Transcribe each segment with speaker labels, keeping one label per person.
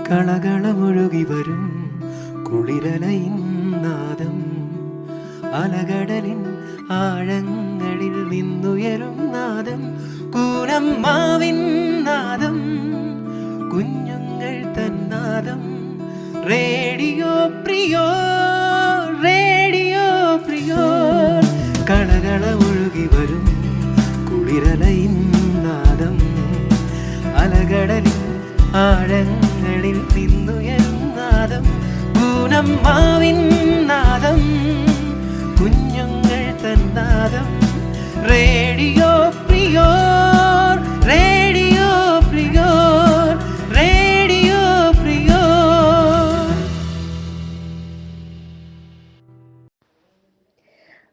Speaker 1: കളകളമൊഴുകി വരും കുളിരലയിൻ നാദം, അലകടലിൻ ആഴങ്ങളിൽ നിന്നുയരും നാദം, കൂനമ്മാവിൻ നാദം, കുഞ്ഞുങ്ങൾ തന്നാദം. റേഡിയോ പ്രിയോ, റേഡിയോ പ്രിയോ. കളകളമൊഴുകി വരും കുളിരലയിൻ നാദം, അലകടലിൻ ആഴങ്ങളിൽ നിന്നുയരും നാദം, പൂനമ്മാവിൻ നാദം, കുഞ്ഞുങ്ങൾ തന്നാദം. റേഡിയോ പ്രിയോ, റേഡിയോ പ്രിയോ, റേഡിയോ പ്രിയോ.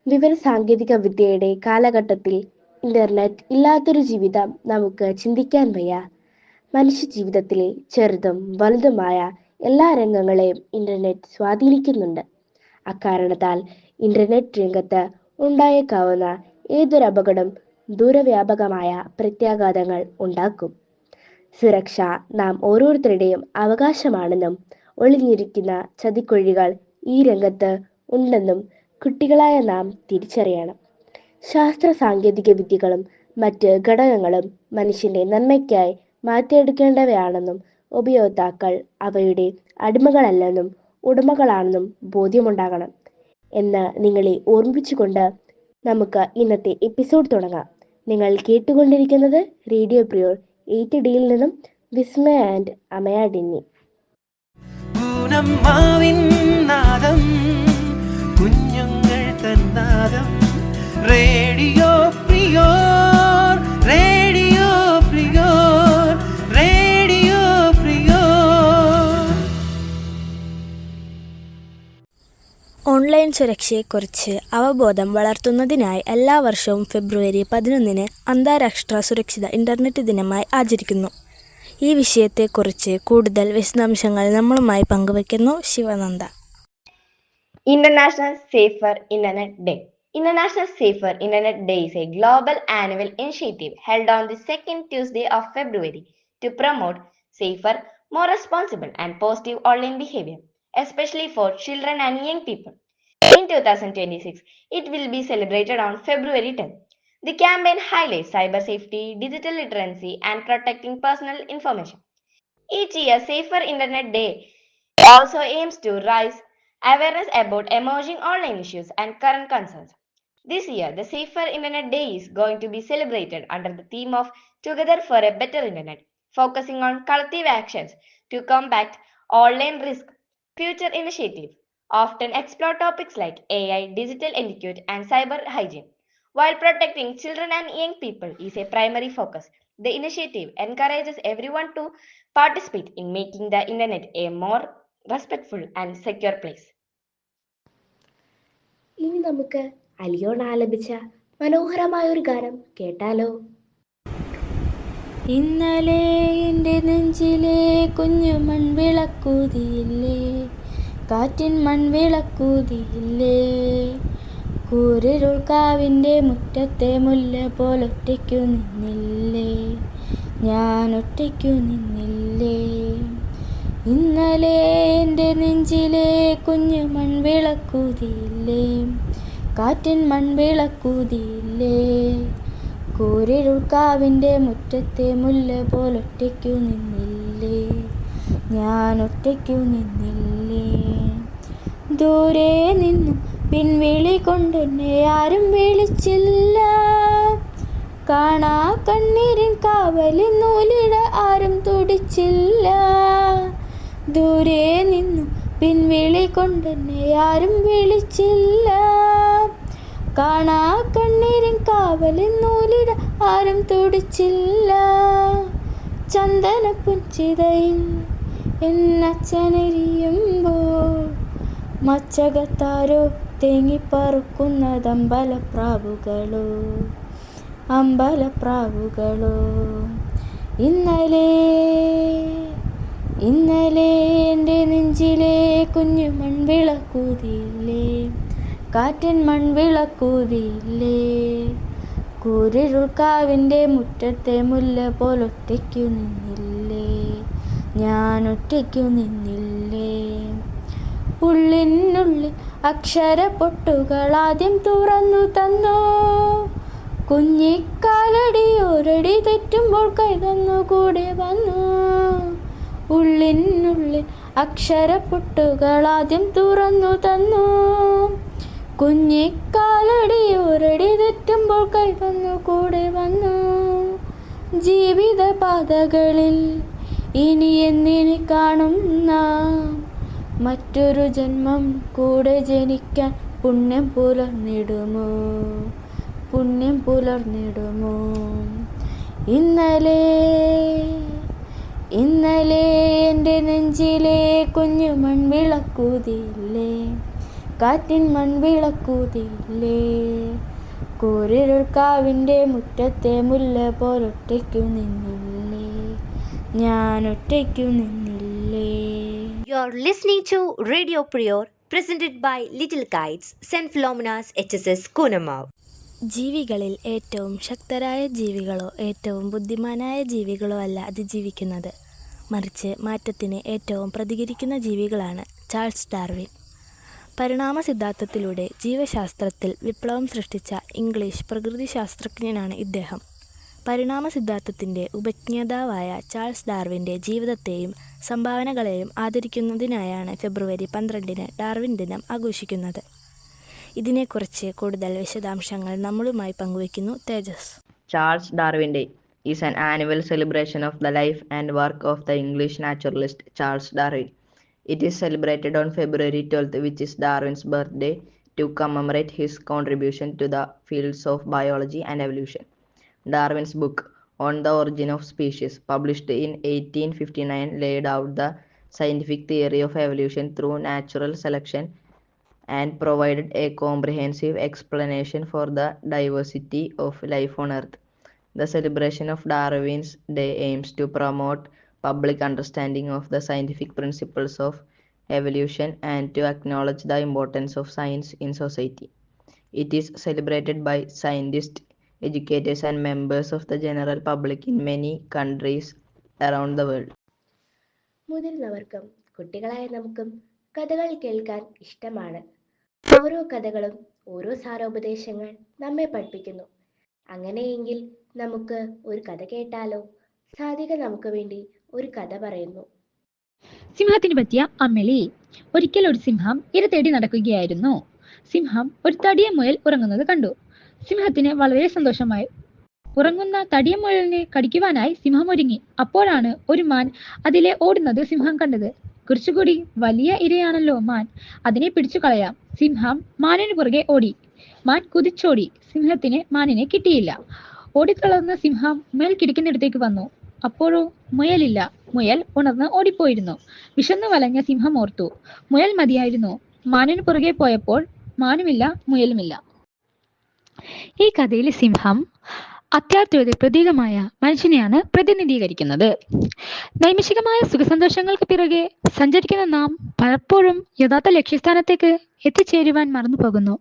Speaker 2: വിവരസാങ്കേതിക വിദ്യയുടെ കാലഘട്ടത്തിൽ ഇന്റർനെറ്റ് ഇല്ലാത്തൊരു ജീവിതം നമുക്ക് ചിന്തിക്കാൻ വയ്യ. മനുഷ്യ ജീവിതത്തിലെ ചെറുതും വലുതുമായ എല്ലാ രംഗങ്ങളെയും ഇന്റർനെറ്റ് സ്വാധീനിക്കുന്നുണ്ട്. അക്കാരണത്താൽ ഇന്റർനെറ്റ് രംഗത്ത് ഉണ്ടായേക്കാവുന്ന ഏതൊരു അപകടം ദൂരവ്യാപകമായ പ്രത്യാഘാതങ്ങൾ ഉണ്ടാക്കും. സുരക്ഷ നാം ഓരോരുത്തരുടെയും അവകാശമാണെന്നും ഒളിഞ്ഞിരിക്കുന്ന ചതിക്കുഴികൾ ഈ രംഗത്ത് ഉണ്ടെന്നും കുട്ടികളായ നാം തിരിച്ചറിയണം. ശാസ്ത്ര സാങ്കേതിക വിദ്യകളും മറ്റ് ഘടകങ്ങളും മനുഷ്യന്റെ നന്മയ്ക്കായി മാറ്റിയെടുക്കേണ്ടവയാണെന്നും ഉപയോക്താക്കൾ അവയുടെ അടിമകളല്ലെന്നും ഉടമകളാണെന്നും ബോധ്യമുണ്ടാകണം എന്ന് നിങ്ങളെ ഓർമ്മിപ്പിച്ചുകൊണ്ട് നമുക്ക് ഇന്നത്തെ എപ്പിസോഡ് തുടങ്ങാം. നിങ്ങൾ കേട്ടുകൊണ്ടിരിക്കുന്നത് റേഡിയോ പ്രിയോർ 8Dയിൽ നിന്നും വിസ്മയ ആൻഡ് അമയ ഡിന്നി.
Speaker 1: കുഞ്ഞുങ്ങൾ തന്നാദം. റേഡിയോ പ്രിയോ, റേഡിയോ പ്രിയോ, റേഡിയോ പ്രിയോ.
Speaker 3: ഓൺലൈൻ സുരക്ഷയെക്കുറിച്ച് അവബോധം വളർത്തുന്നതിനായി എല്ലാ വർഷവും ഫെബ്രുവരി 11 അന്താരാഷ്ട്ര സുരക്ഷിത ഇന്റർനെറ്റ് ദിനമായി ആചരിക്കുന്നു. ഈ വിഷയത്തെക്കുറിച്ച് കൂടുതൽ വിശദാംശങ്ങൾ നമ്മളുമായി പങ്കുവയ്ക്കുന്നു Sivananda.
Speaker 4: International Safer Internet Day. International Safer Internet Day is a global annual initiative held on the second Tuesday of February to promote safer, more responsible and positive online behavior, especially for children and young people. In 2026, it will be celebrated on February 10. The campaign highlights cyber safety, digital literacy, and protecting personal information. Each year, Safer Internet Day also aims to raise awareness about emerging online issues and current concerns. This year, the Safer Internet Day is going to be celebrated under the theme of Together for a Better Internet, focusing on collective actions to combat online risk. Future initiatives often explore topics like AI, digital etiquette, and cyber hygiene. While protecting children and young people is a primary focus, the initiative encourages everyone to participate in making the internet a more respectful and secure place.
Speaker 2: ഇനി നമുക്ക് അലിയോൺ ആലപിച്ച മനോഹരമായ ഒരു ഗാനം കേട്ടാലോ?
Speaker 3: ഇന്നലെ എൻ്റെ നെഞ്ചിലെ കുഞ്ഞു മൺവിളക്കൂതിയില്ലേ, കാറ്റിൻ മൺവിളക്കൂതിയില്ലേ, കൂരിരുൾ കാവിൻ്റെ മുറ്റത്തെ മുല്ല പോലൊറ്റയ്ക്കു നിന്നില്ലേ, ഞാൻ ഒറ്റയ്ക്കു നിന്നില്ലേ. ഇന്നലെ എൻ്റെ നെഞ്ചിലെ കുഞ്ഞു മൺവിളക്കൂതിയില്ലേ, കാറ്റിൻ മൺവിളക്കൂതിയില്ലേ, കൂരിരുൾ കാവിൻ്റെ മുറ്റത്തെ മുല്ല പോലൊറ്റയ്ക്കു നിന്നില്ലേ, ഞാൻ ഒറ്റയ്ക്കു നിന്നില്ലേ. ദൂരെ നിന്നും പിൻവിളി കൊണ്ടെന്നെ ആരും വിളിച്ചില്ല, കാണാ കണ്ണീരിൻ കാവലിൽ നൂലിട ആരും തുടിച്ചില്ല. ദൂരെ നിന്നും പിൻവിളി കൊണ്ടെന്നെ ആരും വിളിച്ചില്ല, കാണാ കണ്ണീരിൻ കാവലിൽ നൂലിട ആരും തുടിച്ചില്ല. ചന്ദനപ്പുഞ്ചിതയിൽ എന്നച്ഛനെരിയുമ്പോൾ മച്ചകത്താരോ തേങ്ങിപ്പറുക്കുന്നത് അമ്പലപ്രാവുകളോ, അമ്പലപ്രാവുകളോ. ഇന്നലെ ഇന്നലെ എൻ്റെ നെഞ്ചിലെ കുഞ്ഞു മൺവിളക്കൂതിയില്ലേ, കാറ്റിൻ മൺവിളക്കൂതിയില്ലേ, കൂരിരുൾ കാവിൻ്റെ മുറ്റത്തെ മുല്ല പോലൊറ്റയ്ക്കു നിന്നില്ലേ, ഞാൻ ഒറ്റയ്ക്കു നിന്നില്ലേ. ഉള്ളിനുള്ളിൽ അക്ഷരപ്പൊട്ടുകളാദ്യം തുറന്നു തന്നു. കുഞ്ഞിക്കാലടി ഒരടി തെറ്റുമ്പോൾ കൈതന്നു കൂടെ വന്നു. ഉള്ളിനുള്ളിൽ അക്ഷരപ്പൊട്ടുകളാദ്യം തുറന്നു തന്നു. കുഞ്ഞിക്കാലടി ഒരടി തെറ്റുമ്പോൾ കൈതന്നു കൂടെ വന്നു. ജീവിത പാതകളിൽ ഇനി എന്നിനി കാണുന്ന മറ്റൊരു ജന്മം കൂടെ ജനിക്കാൻ പുണ്യം പുലർന്നിടുമോ, പുണ്യം പുലർന്നിടുമോ. ഇന്നലെ ഇന്നലെ എൻ്റെ നെഞ്ചിലെ കുഞ്ഞു മൺവിളക്കൂതിയില്ലേ, കാറ്റിൻ മൺവിളക്കൂതിയില്ലേ. കൂരിരുൾക്കാവിൻ്റെ മുറ്റത്തെ മുല്ല പോലൊറ്റയ്ക്കു നിന്നില്ലേ, ഞാൻ ഒറ്റയ്ക്കു നിന്നില്ലേ.
Speaker 5: You're listening to Radio Prior, presented by Little Kites, St. Philomena's HSS Kunamav.
Speaker 6: ജീവികളിൽ ഏറ്റവും ശക്തരായ ജീവികളോ ഏറ്റവും ബുദ്ധിമാനായ ജീവികളോ അല്ല അതിജീവിക്കുന്നത്, മറിച്ച് മാറ്റത്തിന് ഏറ്റവും പ്രതികരിക്കുന്ന ജീവികളാണ്. Charles Darwin. പരിണാമ സിദ്ധാന്തത്തിലൂടെ ജീവശാസ്ത്രത്തിൽ വിപ്ലവം സൃഷ്ടിച്ച ഇംഗ്ലീഷ് പ്രകൃതിശാസ്ത്രജ്ഞനാണ് ഇദ്ദേഹം. പരിണാമ സിദ്ധാന്തത്തിൻ്റെ ഉപജ്ഞാതാവായ ചാൾസ് ഡാർവിൻ്റെ ജീവിതത്തെയും സംഭാവനകളെയും ആദരിക്കുന്നതിനായാണ് ഫെബ്രുവരി 12 ഡാർവിൻ ദിനം ആഘോഷിക്കുന്നത്. ഇതിനെക്കുറിച്ച് കൂടുതൽ വിശദാംശങ്ങൾ നമ്മളുമായി പങ്കുവയ്ക്കുന്നു തേജസ്.
Speaker 7: Charles Darwin Day is an annual celebration of the life and work of the English naturalist Charles Darwin. It is celebrated on February 12th, which is Darwin's birthday, to commemorate his contribution to the fields of biology and evolution. Darwin's book On the Origin of Species, published in 1859, laid out the scientific theory of evolution through natural selection and provided a comprehensive explanation for the diversity of life on Earth. The celebration of Darwin's Day aims to promote public understanding of the scientific principles of evolution and to acknowledge the importance of science in society. It is celebrated by scientists, educators, and members of the general public in many countries around the world.
Speaker 2: മുതിർന്നവർക്കും കുട്ടികളായ നമുക്കും കഥകൾ കേൾക്കാൻ ഇഷ്ടമാണ്. ഓരോ കഥകളും ഓരോ സാരോപദേശങ്ങൾ നമ്മെ പഠിപ്പിക്കുന്നു. അങ്ങനെയെങ്കിൽ നമുക്ക് ഒരു കഥ കേട്ടാലോ? സാധിക നമുക്ക് വേണ്ടി ഒരു കഥ പറയുന്നു.
Speaker 8: സിംഹത്തിന് പറ്റിയ അമ്മിളി. ഒരിക്കൽ ഒരു സിംഹം ഇര തേടി നടക്കുകയായിരുന്നു. സിംഹം ഒരു തടിയ മുയൽ ഉറങ്ങുന്നത് കണ്ടു. സിംഹത്തിന് വളരെ സന്തോഷമായി. ഉറങ്ങുന്ന തടിയ മുയലിനെ കടിക്കുവാനായി സിംഹം ഒരുങ്ങി. അപ്പോഴാണ് ഒരു മാൻ അതിലെ ഓടുന്നത് സിംഹം കണ്ടത്. കുറച്ചുകൂടി വലിയ ഇരയാണല്ലോ മാൻ, അതിനെ പിടിച്ചു കളയാം. സിംഹം മാനിന് പുറകെ ഓടി. മാൻ കുതിച്ചോടി. സിംഹത്തിന് മാനിനെ കിട്ടിയില്ല. ഓടിക്കളർന്ന സിംഹം മുയൽ കിടക്കുന്നിടത്തേക്ക് വന്നു. അപ്പോഴോ മുയലില്ല. മുയൽ ഉണർന്ന് ഓടിപ്പോയിരുന്നു. വിശന്നു വലഞ്ഞ സിംഹം ഓർത്തു, മുയൽ മതിയായിരുന്നു. മാനിന് പുറകെ പോയപ്പോൾ മാനുമില്ല, മുയലുമില്ല. ഈ കഥയിലെ സിംഹം അത്യാർത്തിയുടെ പ്രതീകമായ മനുഷ്യനെയാണ് പ്രതിനിധീകരിക്കുന്നത്. നൈമിഷികമായ സുഖസന്തോഷങ്ങൾക്ക് പിറകെ സഞ്ചരിക്കുന്ന നാം പലപ്പോഴും യഥാർത്ഥ ലക്ഷ്യസ്ഥാനത്തേക്ക് എത്തിച്ചേരുവാൻ മറന്നു പോകുന്നു.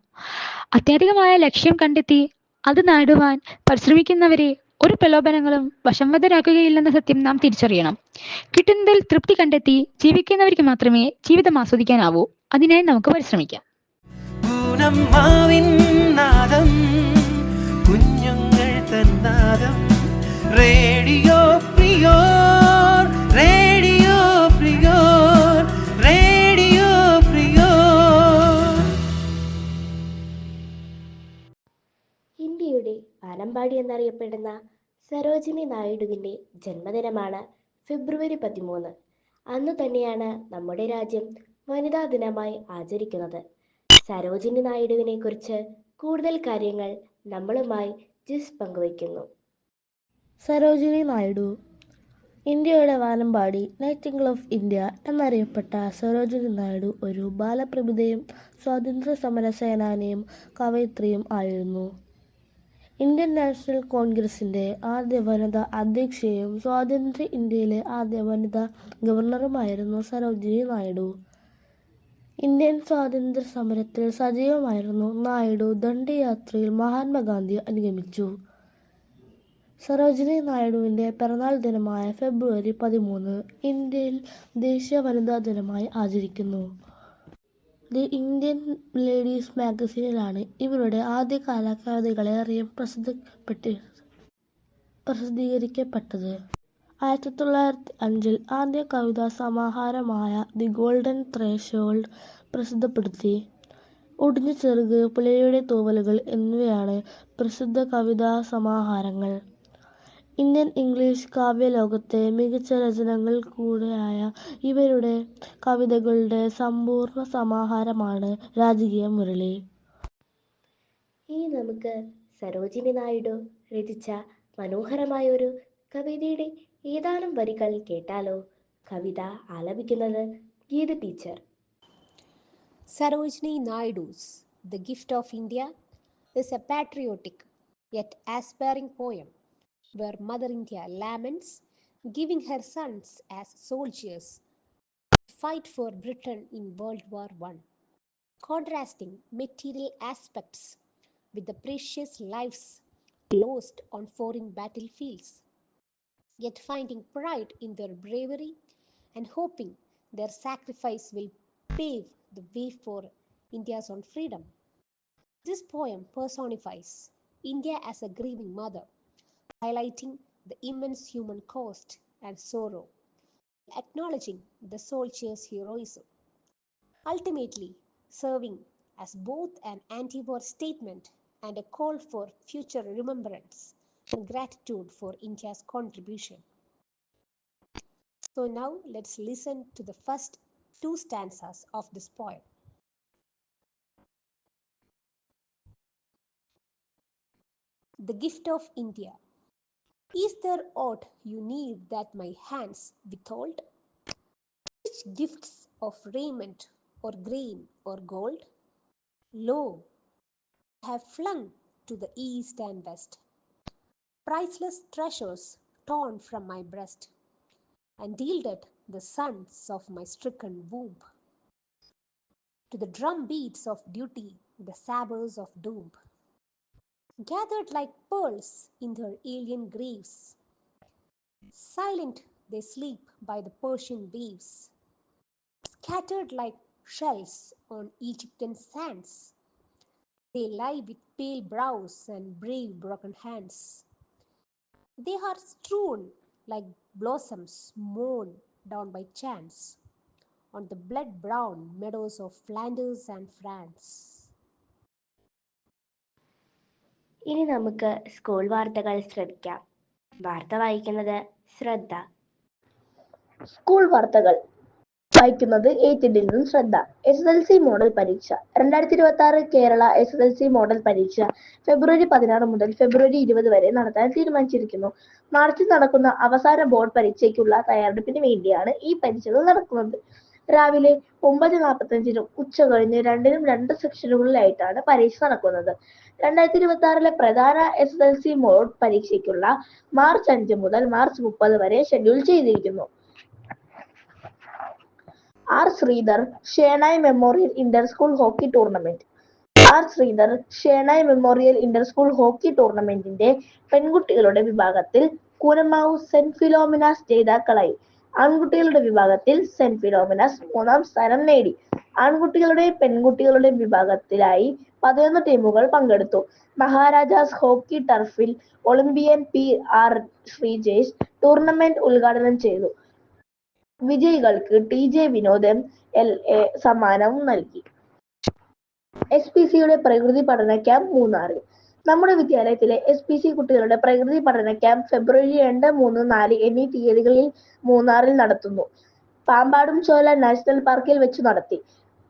Speaker 8: അത്യധികമായ ലക്ഷ്യം കണ്ടെത്തി അത് നേടുവാൻ പരിശ്രമിക്കുന്നവരെ ഒരു പ്രലോഭനങ്ങളും വശംവദരാക്കുകയില്ലെന്ന സത്യം നാം തിരിച്ചറിയണം. കിട്ടുന്നതിൽ തൃപ്തി കണ്ടെത്തി ജീവിക്കുന്നവർക്ക് മാത്രമേ ജീവിതം ആസ്വദിക്കാനാവൂ. അതിനായി നമുക്ക് പരിശ്രമിക്കാം.
Speaker 1: കുഞ്ഞുങ്ങൾ തന്നാദം റേഡിയോ പ്രിയോർ, റേഡിയോ പ്രിയോർ, റേഡിയോ പ്രിയോർ.
Speaker 2: ഇന്ത്യയുടെ വാനമ്പാടി എന്നറിയപ്പെടുന്ന സരോജിനി നായിഡുവിൻ്റെ ജന്മദിനമാണ് ഫെബ്രുവരി 13. അന്നു തന്നെയാണ് നമ്മുടെ രാജ്യം വനിതാ ദിനമായി ആചരിക്കുന്നത്. സരോജിനി നായിഡുവിനെ കുറിച്ച് കൂടുതൽ കാര്യങ്ങൾ നമ്മളുമായി ജിസ് പങ്കുവയ്ക്കുന്നു.
Speaker 9: സരോജിനി നായിഡു ഇന്ത്യയുടെ വാനമ്പാടി, നൈറ്റിംഗേൽ ഓഫ് ഇന്ത്യ എന്നറിയപ്പെട്ട സരോജിനി നായിഡു ഒരു ബാലപ്രതിഭയും സ്വാതന്ത്ര്യ സമര സേനാനിയും കവയിത്രിയും ആയിരുന്നു. ഇന്ത്യൻ നാഷണൽ കോൺഗ്രസിൻ്റെ ആദ്യ വനിതാ അധ്യക്ഷയും സ്വാതന്ത്ര്യ ഇന്ത്യയിലെ ആദ്യ വനിതാ ഗവർണറുമായിരുന്നു സരോജിനി നായിഡു. ഇന്ത്യൻ സ്വാതന്ത്ര്യ സമരത്തിൽ സജീവമായിരുന്നു നായിഡു. ദണ്ഡി യാത്രയിൽ മഹാത്മാഗാന്ധിയെ അനുഗമിച്ചു. സരോജിനി നായിഡുവിൻ്റെ പിറന്നാൾ ദിനമായ ഫെബ്രുവരി 13 ഇന്ത്യയിൽ ദേശീയ വനിതാ ദിനമായി ആചരിക്കുന്നു. ദി ഇന്ത്യൻ ലേഡീസ് മാഗസിനിലാണ് ഇവരുടെ ആദ്യകാല കവിതകളേറെയും പ്രസിദ്ധീകരിക്കപ്പെട്ടത്. 1905 ആദ്യ കവിതാ സമാഹാരമായ ദി ഗോൾഡൻ ത്രഷോൾഡ് പ്രസിദ്ധപ്പെടുത്തി. ഒടിഞ്ഞ ചെറുക്, പുലരിയുടെ തൂവലുകൾ എന്നിവയാണ് പ്രസിദ്ധ കവിതാ സമാഹാരങ്ങൾ. ഇന്ത്യൻ ഇംഗ്ലീഷ് കാവ്യലോകത്തെ മികച്ച രചനകൾ കൂടെയായ ഇവരുടെ കവിതകളുടെ സമ്പൂർണ്ണ സമാഹാരമാണ് രാജകീയ മുരളി.
Speaker 2: ഇനി നമുക്ക് സരോജിനി നായിഡു രചിച്ച മനോഹരമായൊരു കവിതയുടെ ഏതാനും വരികൾ കേട്ടാലോ? കവിത ആലപിക്കുന്നത് Geetha teacher.
Speaker 10: Sarojini Naidu's The Gift of India is a patriotic yet aspiring poem where Mother India laments giving her sons as soldiers to fight for Britain in World War I, contrasting material aspects with the precious lives lost on foreign battlefields, yet finding pride in their bravery and hoping their sacrifice will pave the way for India's own freedom. This poem personifies India as a grieving mother, highlighting the immense human cost and sorrow, acknowledging the soldier's heroism, ultimately serving as both an anti-war statement and a call for future remembrance and gratitude for India's contribution. So now let's listen to the first two stanzas of this poem. The Gift of India. Is there aught you need that my hands withhold? Which gifts of raiment or grain or gold? Lo, I have flung to the east and west priceless treasures torn from my breast, and yielded the sons of my stricken womb to the drum beats of duty, the sabres of doom. Gathered like pearls in their alien graves, silent they sleep by the Persian waves, scattered like shells on Egyptian sands. They lie with pale brows and brave broken hands. They are strewn like blossoms mown down by chance on the blood-brown meadows of Flanders and France.
Speaker 2: ഇനി നമുക്ക് school വാർത്തകൾ ശ്രദ്ധിക്കാം. വാർത്ത വായിക്കുന്നത് ശ്രദ്ധ.
Speaker 11: School വാർത്തകൾ വായിക്കുന്നത് ഏറ്റിഡിൽ നിന്നും ശ്രദ്ധ. SSLC മോഡൽ പരീക്ഷ 2026 കേരള SSLC മോഡൽ പരീക്ഷ ഫെബ്രുവരി 16 മുതൽ ഫെബ്രുവരി 20 വരെ നടത്താൻ തീരുമാനിച്ചിരിക്കുന്നു. മാർച്ചിൽ നടക്കുന്ന അവസാന ബോർഡ് പരീക്ഷയ്ക്കുള്ള തയ്യാറെടുപ്പിന് വേണ്ടിയാണ് ഈ പരീക്ഷകൾ നടക്കുന്നത്. രാവിലെ 9:45 ഉച്ച കഴിഞ്ഞ് 2 സെക്ഷനുകളിലായിട്ടാണ് പരീക്ഷ നടക്കുന്നത്. 2026 പ്രധാന SSLC മോഡ് പരീക്ഷയ്ക്കുള്ള മാർച്ച് 5 മുതൽ മാർച്ച് 30 വരെ ഷെഡ്യൂൾ ചെയ്തിരിക്കുന്നു. R Sridhar Shenoy memorial inter school hockey tournament. ടൂർണമെന്റിന്റെ പെൺകുട്ടികളുടെ വിഭാഗത്തിൽ കൂനമാവ് സെന്റ് ഫിലോമിനാസ് ജേതാക്കളായി. ആൺകുട്ടികളുടെ വിഭാഗത്തിൽ സെന്റ് ഫിലോമിനാസ് 3ാം സ്ഥാനം നേടി. ആൺകുട്ടികളുടെ പെൺകുട്ടികളുടെ വിഭാഗത്തിലായി 11 ടീമുകൾ പങ്കെടുത്തു. മഹാരാജാസ് ഹോക്കി ടർഫിൽ ഒളിമ്പിയൻ PR ശ്രീജേഷ് ടൂർണമെന്റ് ഉദ്ഘാടനം ചെയ്തു. വിജയികൾക്ക് TJ വിനോദ് MLA സമ്മാനവും നൽകി. SPCയുടെ പ്രകൃതി പഠന ക്യാമ്പ് മൂന്നാറിൽ. നമ്മുടെ വിദ്യാലയത്തിലെ SPC കുട്ടികളുടെ പ്രകൃതി പഠന ക്യാമ്പ് ഫെബ്രുവരി 2, 3, 4 എന്നീ തീയതികളിൽ മൂന്നാറിൽ നടത്തുന്നു. പാമ്പാടും ചോല നാഷണൽ പാർക്കിൽ വെച്ച് നടത്തി.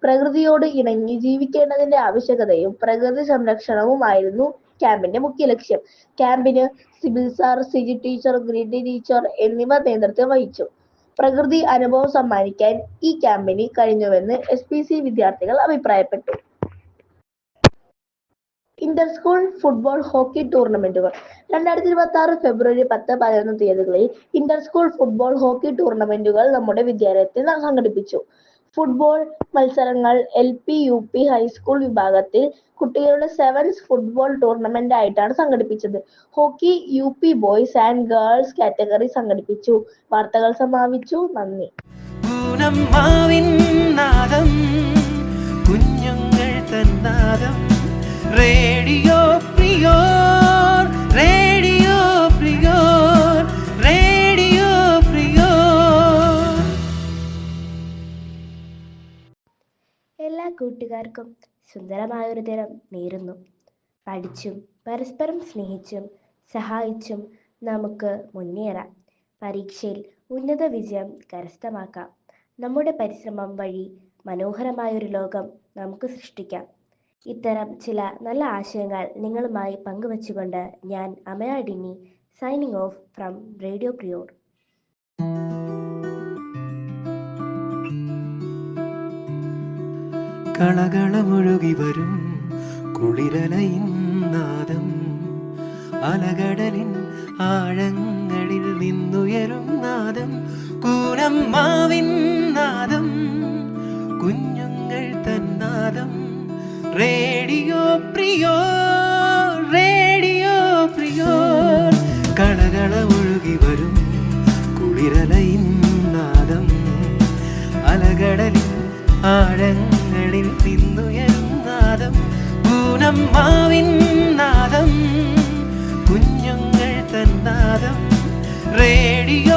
Speaker 11: പ്രകൃതിയോട് ഇണങ്ങി ജീവിക്കേണ്ടതിന്റെ ആവശ്യകതയും പ്രകൃതി സംരക്ഷണവുമായിരുന്നു ക്യാമ്പിന്റെ മുഖ്യ ലക്ഷ്യം. ക്യാമ്പിന് Sibil sir, Siji teacher, Gridy teacher എന്നിവർ നേതൃത്വം വഹിച്ചു. പ്രകൃതി അനുഭവം സമ്മാനിക്കാൻ ഈ ക്യാമ്പിന് കഴിഞ്ഞുവെന്ന് SPC വിദ്യാർത്ഥികൾ അഭിപ്രായപ്പെട്ടു. ഇന്റർ സ്കൂൾ ഫുട്ബോൾ ഹോക്കി ടൂർണമെന്റുകൾ 2026 ഫെബ്രുവരി 10, 11 തീയതികളിൽ ഇന്റർ സ്കൂൾ ഫുട്ബോൾ ഹോക്കി ടൂർണമെന്റുകൾ നമ്മുടെ വിദ്യാലയത്തിൽ സംഘടിപ്പിച്ചു. ഫുട്ബോൾ മത്സരങ്ങൾ LP, UP, ഹൈസ്കൂൾ വിഭാഗത്തിൽ കുട്ടികളുടെ സെവൻസ് ഫുട്ബോൾ ടൂർണമെന്റ് ആയിട്ടാണ് സംഘടിപ്പിച്ചത്. Hockey UP boys and girls category സംഘടിപ്പിച്ചു. വാർത്തകൾ സമാപിച്ചു. നന്ദി.
Speaker 1: പൂനമ്മാവിൻ നാദം, കുഞ്ഞുങ്ങൾ തന്നാദം, റേഡിയോ പ്രിയോർ, റേഡിയോ പ്രിയോർ, റേഡിയോ പ്രിയോർ.
Speaker 2: എല്ലാ കൂട്ടുകാർക്കും സുന്ദരമായൊരു ദിനം നേരുന്നു. പഠിച്ചും പരസ്പരം സ്നേഹിച്ചും സഹായിച്ചും നമുക്ക് മുന്നേറാം. പരീക്ഷയിൽ ഉന്നത വിജയം കരസ്ഥമാക്കാം. നമ്മുടെ പരിശ്രമം വഴി മനോഹരമായൊരു ലോകം നമുക്ക് സൃഷ്ടിക്കാം. ഇത്തരം ചില നല്ല ആശയങ്ങൾ നിങ്ങളുമായി പങ്കുവച്ചുകൊണ്ട് ഞാൻ Amaya Dinny, signing off from radio പ്രിയോർ.
Speaker 1: കളകളമൊഴുകി വരും കുളിരലയിൻ നാദം, അലകടലിൻ ആഴങ്ങളിൽ നിന്നുയരും നാദം, കൂനമ്മാവിൻ നാദം, കുഞ്ഞുങ്ങൾ തന്നാദം, റേഡിയോ പ്രിയോർ, റേഡിയോ പ്രിയോർ. കളകളമൊഴുകി വരും കുളിരലയിൻ നാദം, അലകടലിൻ ആഴങ്ങളിൽ നിന്നുയരും നാദം, പൂനമ്മാവിൻ നാദം, കുഞ്ഞുങ്ങൾ തന്നാദം, റേഡിയോ